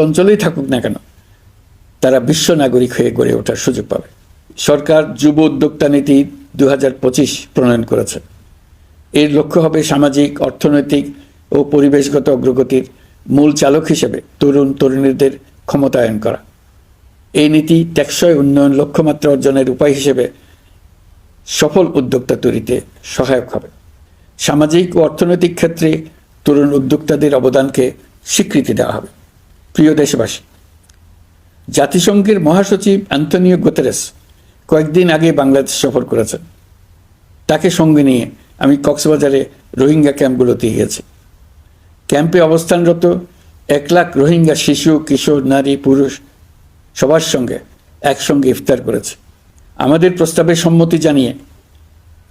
অঞ্চলেই থাকুক না কেন তারা বিশ্ব নাগরিক হয়ে গড়ে ওঠার সুযোগ পাবে। সরকার যুব উদ্যোক্তা নীতি 2025 প্রণয়ন করেছে। এর লক্ষ্য হবে সামাজিক, অর্থনৈতিক ও পরিবেশগত অগ্রগতির মূল চালক হিসেবে তরুণ তরুণীদের ক্ষমতায়ন করা। এই নীতি টেকসই উন্নয়ন লক্ষ্যমাত্রা অর্জনের উপায় হিসেবে সফল উদ্যোক্তা তৈরিতে সহায়ক হবে। সামাজিক ও অর্থনৈতিক ক্ষেত্রে তরুণ উদ্যোক্তাদের অবদানকে স্বীকৃতি দেওয়া হবে। প্রিয় দেশবাসী, জাতিসংঘের মহাসচিব অ্যান্টনিও গুতেরেস কয়েকদিন আগে বাংলাদেশ সফর করেছেন। তাকে সঙ্গে নিয়ে আমি কক্সবাজারে রোহিঙ্গা ক্যাম্পগুলোতে গিয়েছি। ক্যাম্পে অবস্থানরত 1 লাখ রোহিঙ্গা শিশু, কিশোর, নারী, পুরুষ সবার সঙ্গে একসঙ্গে ইফতার করেছে। আমাদের প্রস্তাবে সম্মতি জানিয়ে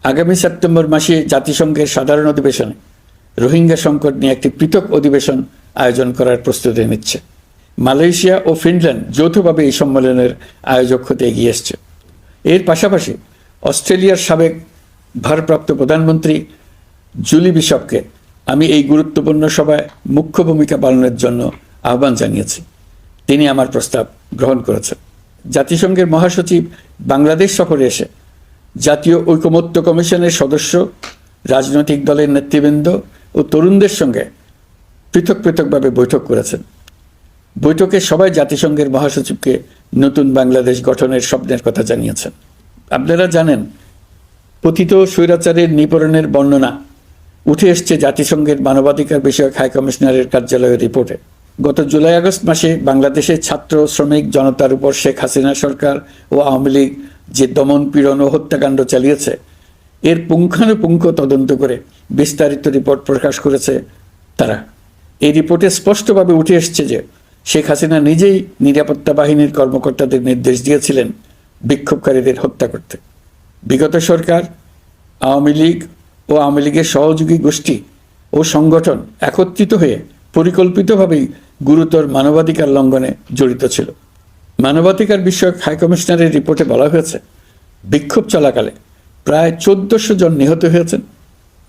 আগামী সেপ্টেম্বর মাসে জাতিসংঘের সাধারণ অধিবেশনে রোহিঙ্গা সংকট নিয়ে একটি পৃথক অধিবেশন আয়োজন করার প্রস্তুতি নিচ্ছে। মালয়েশিয়া ও ফিনল্যান্ড যৌথভাবে এই সম্মেলনের আয়োজক হতে এগিয়ে এসছে। এর পাশাপাশি অস্ট্রেলিয়ার সাবেক ভারপ্রাপ্ত প্রধানমন্ত্রী জুলি বিশপকে আমি এই গুরুত্বপূর্ণ সভায় মুখ্য ভূমিকা পালনের জন্য আহ্বান জানিয়েছি। তিনি আমার প্রস্তাব গ্রহণ করেছেন। জাতিসংঘের মহাসচিব বাংলাদেশ সফরে এসে জাতীয় ঐকমত্য কমিশনের সদস্য, রাজনৈতিক দলের নেতৃবৃন্দ ও তরুণদের সঙ্গে পৃথকভাবে বৈঠক করেছেন। বৈঠকে সবাই জাতিসংঘের মহাসচিবকে নতুন বাংলাদেশ গঠনের স্বপ্নের কথা জানিয়েছেন। আপনারা জানেন, পতিত স্বৈরাচারের নিপীড়নের বর্ণনা উঠে এসছে জাতিসংঘের মানবাধিকার বিষয়ক হাই কমিশনারের কার্যালয়ের রিপোর্টে। গত জুলাই-আগস্ট মাসে বাংলাদেশের ছাত্র, শ্রমিক জনতার উপর শেখ হাসিনা সরকার ও আওয়ামী লীগ যে দমন, পীড়ন ও হত্যাকাণ্ড চালিয়েছে, এর পুঙ্খানুপুঙ্খ তদন্ত করে বিস্তারিত রিপোর্ট প্রকাশ করেছে তারা। এই রিপোর্টে স্পষ্টভাবে উঠে এসছে যে শেখ হাসিনা নিজেই নিরাপত্তা বাহিনীর কর্মকর্তাদের নির্দেশ দিয়েছিলেন বিক্ষোভকারীদের হত্যা করতে। বিগত সরকার, আওয়ামী লীগ ও আওয়ামী লীগের সহযোগী গোষ্ঠী ও সংগঠন একত্রিত হয়ে পরিকল্পিতভাবেই গুরুতর মানবাধিকার লঙ্ঘনে জড়িত ছিল। মানবাধিকার বিষয়ক হাই কমিশনারের রিপোর্টে বলা হয়েছে, বিক্ষোভ চলাকালে প্রায় 1400 জন নিহত হয়েছেন,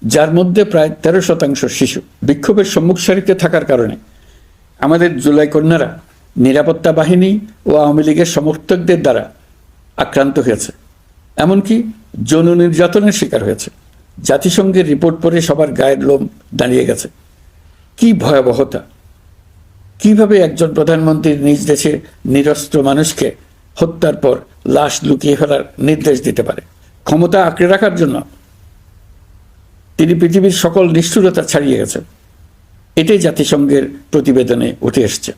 যার মধ্যে প্রায় 13% শিশু। বিক্ষোভের সম্মুখ সারিতে থাকার কারণে আমাদের জুলাই কন্যারা নিরাপত্তা বাহিনী ও আওয়ামী লীগের সমর্থকদের দ্বারা আক্রান্ত হয়েছে, এমনকি যৌন নির্যাতনের শিকার হয়েছে। জাতিসংঘের রিপোর্ট পড়ে সবার গায়ের লোম দাঁড়িয়ে গেছে। কি ভয়াবহতা! কিভাবে একজন প্রধানমন্ত্রী নিজ দেশে নিরস্ত্র মানুষকে হত্যার পর লাশ লুকিয়ে ফেলার নির্দেশ দিতে পারে? ক্ষমতা আঁকড়ে রাখার জন্য তিনি পৃথিবীর সকল নিষ্ঠুরতা ছাড়িয়ে গেছেন। এটাই জাতিসংঘের প্রতিবেদনে উঠে এসছে।